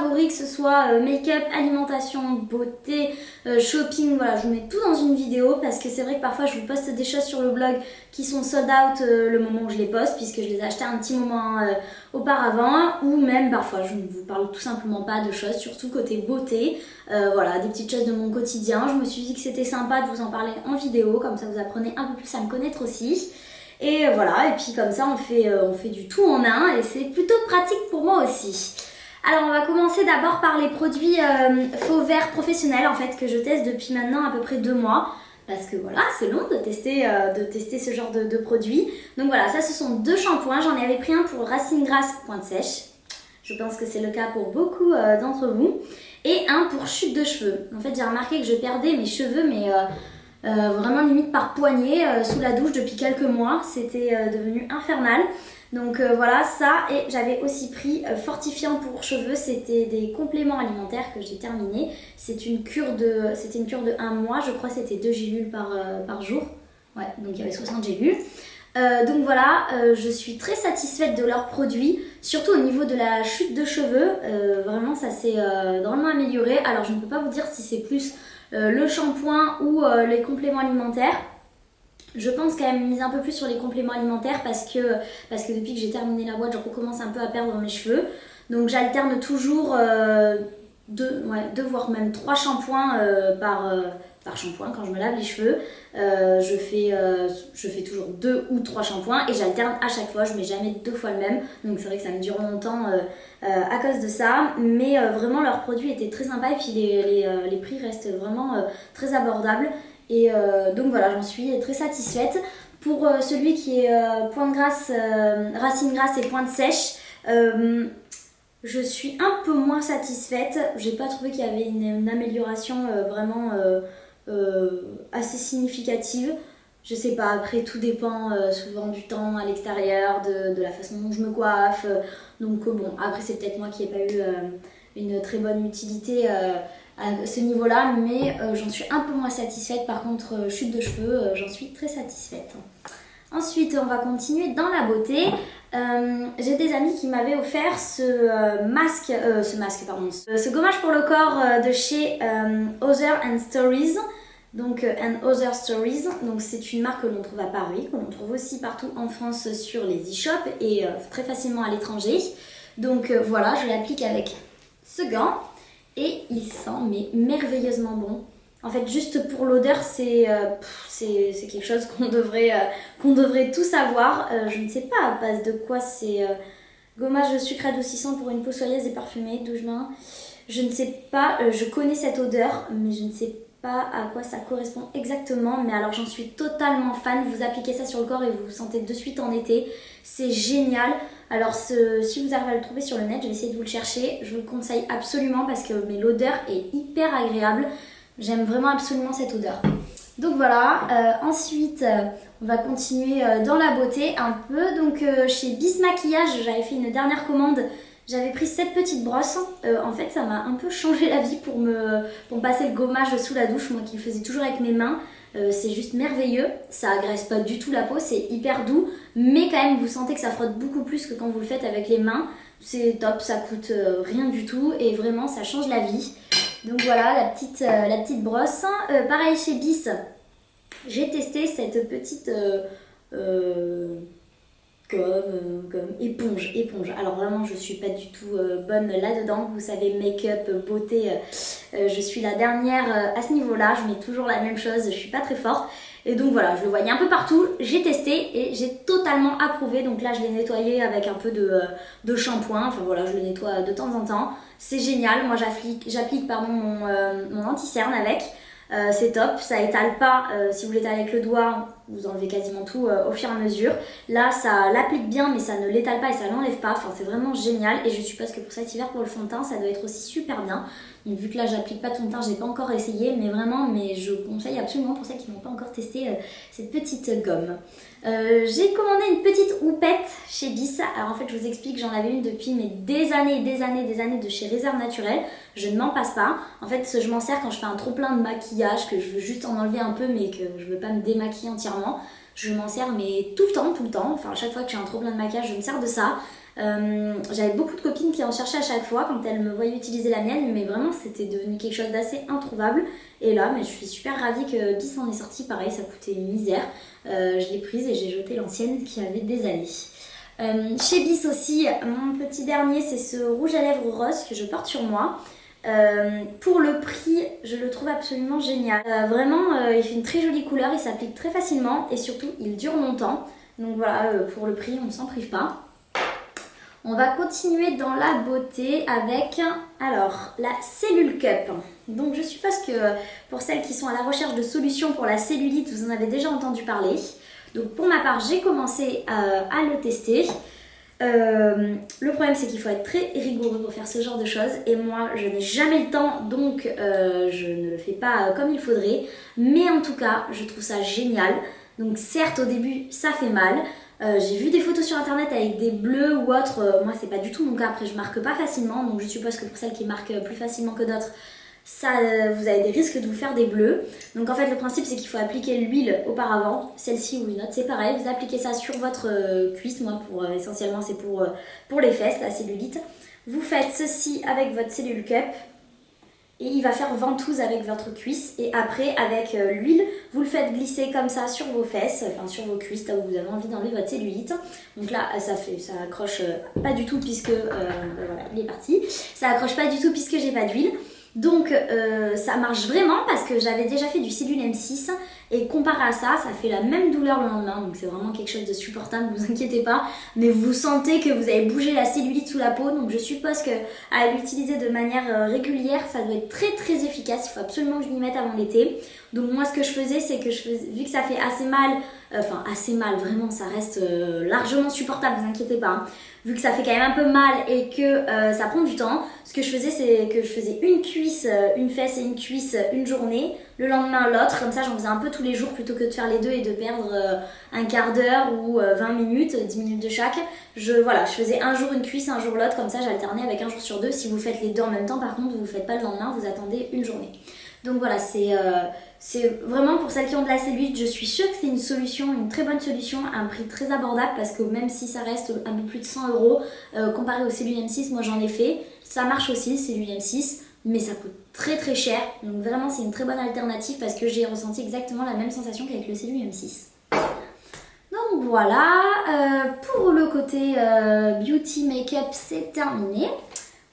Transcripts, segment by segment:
favoris, que ce soit make-up, alimentation, beauté, shopping, voilà, je vous mets tout dans une vidéo parce que c'est vrai que parfois je vous poste des choses sur le blog qui sont sold out le moment où je les poste puisque je les ai achetées un petit moment auparavant, ou même parfois je ne vous parle tout simplement pas de choses, surtout côté beauté, voilà, des petites choses de mon quotidien. Je me suis dit que c'était sympa de vous en parler en vidéo, comme ça vous apprenez un peu plus à me connaître aussi. Et voilà, et puis comme ça on fait du tout en un et c'est plutôt pratique pour moi aussi. Alors on va commencer d'abord par les produits faux verts professionnels en fait que je teste depuis maintenant à peu près 2 mois. Parce que voilà, c'est long de tester ce genre de produits. Donc voilà, ça ce sont 2 shampoings. J'en avais pris un pour Racine Grasse Pointe Sèche. Je pense que c'est le cas pour beaucoup d'entre vous. Et un pour chute de cheveux. En fait j'ai remarqué que je perdais mes cheveux mais... vraiment limite par poignée sous la douche depuis quelques mois, c'était devenu infernal. Donc voilà ça, et j'avais aussi pris fortifiant pour cheveux, c'était des compléments alimentaires que j'ai terminé. C'était une cure de 1 mois, je crois que c'était 2 gélules par jour. Ouais, donc il y avait 60 gélules. Donc voilà, je suis très satisfaite de leurs produits, surtout au niveau de la chute de cheveux. Vraiment ça s'est drôlement amélioré. Alors je ne peux pas vous dire si c'est plus le shampoing ou les compléments alimentaires. Je pense quand même miser un peu plus sur les compléments alimentaires parce que depuis que j'ai terminé la boîte, je recommence un peu à perdre mes cheveux. Donc j'alterne toujours 2 voire même 3 shampoings par shampoing quand je me lave les cheveux. Je fais toujours 2 ou 3 shampoings et j'alterne à chaque fois, je mets jamais 2 fois le même. Donc c'est vrai que ça me dure longtemps à cause de ça. Mais vraiment leurs produits étaient très sympas et puis les prix restent vraiment très abordables. Et donc voilà, j'en suis très satisfaite. Pour celui qui est Pointe Grasse, Racine Grasse et Pointe Sèche, je suis un peu moins satisfaite. J'ai pas trouvé qu'il y avait une amélioration vraiment assez significative. Je sais pas, après tout dépend souvent du temps à l'extérieur, de la façon dont je me coiffe. Donc bon, après c'est peut-être moi qui n'ai pas eu une très bonne utilité à ce niveau-là, mais j'en suis un peu moins satisfaite. Par contre, chute de cheveux, j'en suis très satisfaite. Ensuite, on va continuer dans la beauté. J'ai des amis qui m'avaient offert ce gommage pour le corps de chez Other and Stories. Donc and Other Stories, donc c'est une marque que l'on trouve à Paris, que l'on trouve aussi partout en France sur les e-shops et très facilement à l'étranger. Donc voilà, je l'applique avec ce gant et il sent mais merveilleusement bon. En fait, juste pour l'odeur, c'est quelque chose qu'on devrait tous avoir. Je ne sais pas à base de quoi c'est gommage de sucre adoucissant pour une peau soyeuse et parfumée, douche main. Je ne sais pas, je connais cette odeur, mais je ne sais pas à quoi ça correspond exactement. Mais alors j'en suis totalement fan. Vous appliquez ça sur le corps et vous vous sentez de suite en été. C'est génial. Alors si vous arrivez à le trouver sur le net, je vais essayer de vous le chercher. Je vous le conseille absolument parce que l'odeur est hyper agréable. J'aime vraiment absolument cette odeur. Donc voilà, ensuite on va continuer dans la beauté un peu. Donc chez Bis Maquillage, j'avais fait une dernière commande. J'avais pris cette petite brosse. En fait, ça m'a un peu changé la vie pour me passer le gommage sous la douche. Moi qui le faisais toujours avec mes mains. C'est juste merveilleux. Ça agresse pas du tout la peau, c'est hyper doux. Mais quand même, vous sentez que ça frotte beaucoup plus que quand vous le faites avec les mains. C'est top, ça coûte rien du tout. Et vraiment, ça change la vie. Donc voilà, la petite brosse. Pareil chez Bis, j'ai testé cette petite gomme éponge. Alors vraiment, je suis pas du tout bonne là-dedans. Vous savez, make-up, beauté, je suis la dernière à ce niveau-là. Je mets toujours la même chose, je suis pas très forte. Et donc voilà, je le voyais un peu partout. J'ai testé et j'ai totalement approuvé. Donc là, je l'ai nettoyé avec un peu de shampoing. Enfin voilà, je le nettoie de temps en temps. C'est génial. Moi, j'applique mon anti-cerne avec. C'est top, ça étale pas, si vous l'étalez avec le doigt, vous enlevez quasiment tout au fur et à mesure. Là, ça l'applique bien, mais ça ne l'étale pas et ça l'enlève pas. Enfin, c'est vraiment génial. Et je suppose que pour cet hiver, pour le fond de teint, ça doit être aussi super bien. Donc, vu que là, j'applique pas tout le temps, j'ai pas encore essayé, mais je conseille absolument pour celles qui n'ont pas encore testé cette petite gomme. J'ai commandé une petite houppette chez Bis. Alors en fait, je vous explique, j'en avais une depuis des années de chez Réserve Naturelle. Je ne m'en passe pas. En fait, je m'en sers quand je fais un trop plein de maquillage, que je veux juste en enlever un peu, mais que je veux pas me démaquiller entièrement. Je m'en sers mais tout le temps. Enfin, à chaque fois que j'ai un trop plein de maquillage, je me sers de ça. J'avais beaucoup de copines qui en cherchaient à chaque fois quand elles me voyaient utiliser la mienne, mais vraiment c'était devenu quelque chose d'assez introuvable. Et là, mais je suis super ravie que Guy s'en est sorti, pareil, ça coûtait une misère. Je l'ai prise et j'ai jeté l'ancienne qui avait des années. Chez Bis aussi, mon petit dernier, c'est ce rouge à lèvres rose que je porte sur moi. Pour le prix, je le trouve absolument génial. Vraiment, il fait une très jolie couleur, il s'applique très facilement et surtout, il dure longtemps. Donc voilà, pour le prix, on ne s'en prive pas. On va continuer dans la beauté avec, alors, la Cellule Cup. Donc je suppose que pour celles qui sont à la recherche de solutions pour la cellulite, vous en avez déjà entendu parler. Donc pour ma part, j'ai commencé à le tester. Le problème c'est qu'il faut être très rigoureux pour faire ce genre de choses et moi je n'ai jamais le temps donc je ne le fais pas comme il faudrait, mais en tout cas je trouve ça génial. Donc certes au début ça fait mal, j'ai vu des photos sur internet avec des bleus ou autres, moi c'est pas du tout mon cas, après je marque pas facilement donc je suppose que pour celles qui marquent plus facilement que d'autres, ça, vous avez des risques de vous faire des bleus. Donc en fait le principe c'est qu'il faut appliquer l'huile auparavant, celle-ci ou une autre c'est pareil, vous appliquez ça sur votre cuisse, moi essentiellement c'est pour les fesses, la cellulite. Vous faites ceci avec votre Cellule Cup et il va faire ventouse avec votre cuisse et après avec l'huile vous le faites glisser comme ça sur vos fesses, enfin sur vos cuisses là où vous avez envie d'enlever votre cellulite. Donc là ça accroche pas du tout puisque voilà il est parti, ça accroche pas du tout puisque j'ai pas d'huile. Donc ça marche vraiment parce que j'avais déjà fait du Cellule M6 et comparé à ça, ça fait la même douleur le lendemain, donc c'est vraiment quelque chose de supportable, ne vous inquiétez pas, mais vous sentez que vous avez bougé la cellulite sous la peau, donc je suppose que à l'utiliser de manière régulière, ça doit être très très efficace, il faut absolument que je m'y mette avant l'été. Donc moi ce que je faisais, c'est que vu que ça fait assez mal, enfin assez mal, vraiment ça reste largement supportable, ne vous inquiétez pas, hein. Vu que ça fait quand même un peu mal et que ça prend du temps, ce que je faisais c'est que je faisais une cuisse, une fesse et une cuisse une journée, le lendemain l'autre, comme ça j'en faisais un peu tous les jours plutôt que de faire les deux et de perdre un quart d'heure ou 20 minutes, 10 minutes de chaque. Je faisais un jour une cuisse, un jour l'autre, comme ça j'alternais avec un jour sur deux. Si vous faites les deux en même temps par contre, vous ne faites pas le lendemain, vous attendez une journée. Donc voilà, c'est vraiment pour celles qui ont de la cellulite, je suis sûre que c'est une solution, une très bonne solution à un prix très abordable parce que même si ça reste un peu plus de 100 euros comparé au Cellule M6, moi j'en ai fait, ça marche aussi le Cellule M6, mais ça coûte très très cher, donc vraiment c'est une très bonne alternative parce que j'ai ressenti exactement la même sensation qu'avec le Cellule M6. Donc voilà, pour le côté beauty make-up c'est terminé.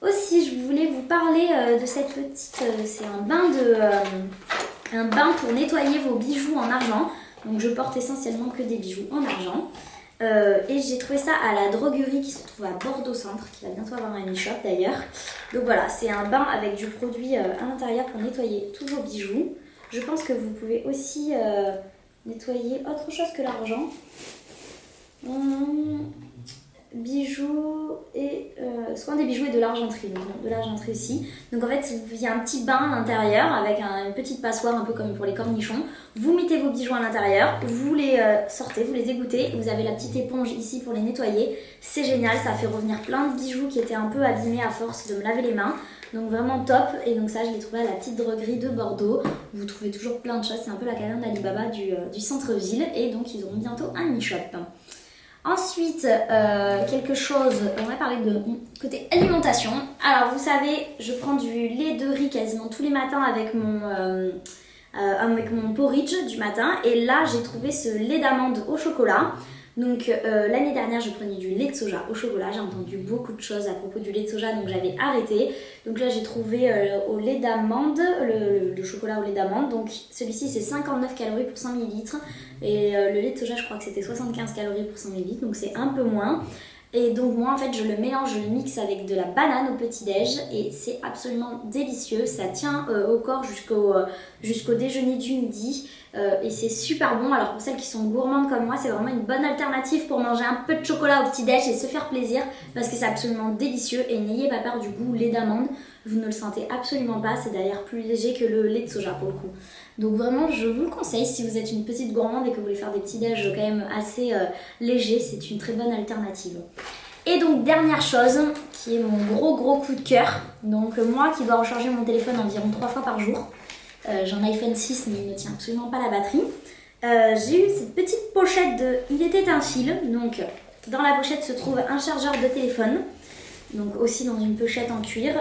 Aussi, je voulais vous parler de cette petite... c'est un bain pour nettoyer vos bijoux en argent. Donc je porte essentiellement que des bijoux en argent. Et j'ai trouvé ça à la droguerie qui se trouve à Bordeaux Centre, qui va bientôt avoir un e-shop d'ailleurs. Donc voilà, c'est un bain avec du produit à l'intérieur pour nettoyer tous vos bijoux. Je pense que vous pouvez aussi nettoyer autre chose que l'argent. Bijoux et soin des bijoux et de l'argenterie, donc de l'argenterie aussi. Donc en fait il y a un petit bain à l'intérieur avec une petite passoire un peu comme pour les cornichons. Vous mettez vos bijoux à l'intérieur, vous les sortez, vous les égouttez, vous avez la petite éponge ici pour les nettoyer. C'est génial, ça fait revenir plein de bijoux qui étaient un peu abîmés à force de me laver les mains. Donc vraiment top, et donc ça je l'ai trouvé à la petite droguerie de Bordeaux. Vous trouvez toujours plein de choses, c'est un peu la caverne d'Alibaba du centre-ville et donc ils auront bientôt un e-shop. Ensuite, quelque chose, on va parler de côté alimentation. Alors vous savez, je prends du lait de riz quasiment tous les matins avec mon porridge du matin. Et là, j'ai trouvé ce lait d'amande au chocolat. Donc l'année dernière, je prenais du lait de soja au chocolat. J'ai entendu beaucoup de choses à propos du lait de soja, donc j'avais arrêté. Donc là, j'ai trouvé au lait d'amande, le chocolat au lait d'amande. Donc celui-ci, c'est 59 calories pour 100 ml. Et le lait de soja, je crois que c'était 75 calories pour 100 ml, donc c'est un peu moins. Et donc moi, en fait, je le mélange, je le mixe avec de la banane au petit-déj et c'est absolument délicieux. Ça tient au corps jusqu'au déjeuner du midi. Et c'est super bon. Alors pour celles qui sont gourmandes comme moi, c'est vraiment une bonne alternative pour manger un peu de chocolat au petit-déj et se faire plaisir parce que c'est absolument délicieux. Et n'ayez pas peur du goût lait d'amande, vous ne le sentez absolument pas. C'est d'ailleurs plus léger que le lait de soja pour le coup. Donc vraiment, je vous le conseille si vous êtes une petite gourmande et que vous voulez faire des petits-déj quand même assez légers, c'est une très bonne alternative. Et donc dernière chose, qui est mon gros coup de cœur. Donc moi qui dois recharger mon téléphone environ 3 fois par jour. J'ai un iPhone 6 mais il ne tient absolument pas la batterie. J'ai eu cette petite pochette de Il était un fil, donc Dans la pochette se trouve un chargeur de téléphone, donc aussi dans une pochette en cuir.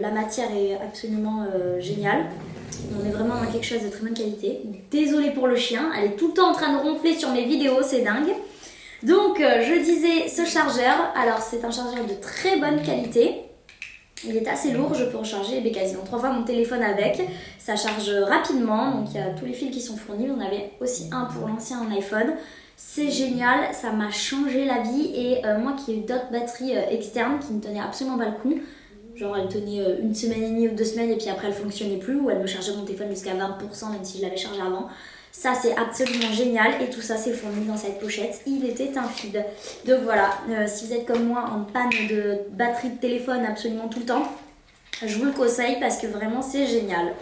La matière est absolument géniale. On est vraiment dans quelque chose de très bonne qualité. Désolée pour le chien, elle est tout le temps en train de ronfler sur mes vidéos, c'est dingue. Donc je disais ce chargeur, alors c'est un chargeur de très bonne qualité. Il est assez lourd, je peux recharger quasiment 3 fois mon téléphone avec. Ça charge rapidement, donc il y a tous les fils qui sont fournis. On avait aussi un pour l'ancien iPhone. C'est génial, ça m'a changé la vie. Et moi qui ai eu d'autres batteries externes qui ne tenaient absolument pas le coup, genre elle tenait une semaine et demie ou 2 semaines et puis après elle fonctionnait plus, ou elle me chargeait mon téléphone jusqu'à 20% même si je l'avais chargé avant. Ça c'est absolument génial et tout ça c'est fourni dans cette pochette. Il était un feed. Donc voilà, si vous êtes comme moi en panne de batterie de téléphone absolument tout le temps, je vous le conseille parce que vraiment c'est génial.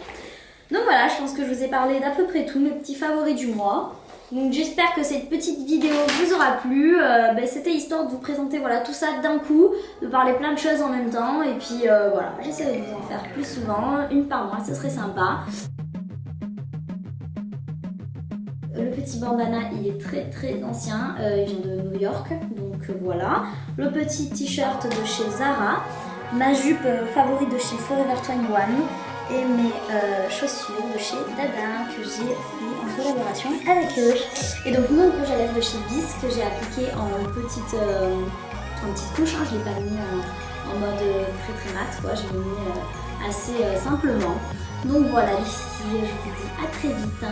Donc voilà, je pense que je vous ai parlé d'à peu près tous mes petits favoris du mois. Donc j'espère que cette petite vidéo vous aura plu. C'était histoire de vous présenter voilà, tout ça d'un coup, de parler plein de choses en même temps. Et puis voilà, j'essaierai de vous en faire plus souvent, une par mois, ce serait sympa. Le petit bandana, il est très très ancien, il vient de New York, donc voilà. Le petit t-shirt de chez Zara, ma jupe favorite de chez Forever 21 et mes chaussures de chez Dada que j'ai fait en collaboration avec eux. Et donc mon rouge à lèvres de chez Bis que j'ai appliqué en petite couche, hein. Je ne l'ai pas mis en mode très très mat, quoi. Je l'ai mis assez simplement. Donc voilà les filles, je vous dis à très vite.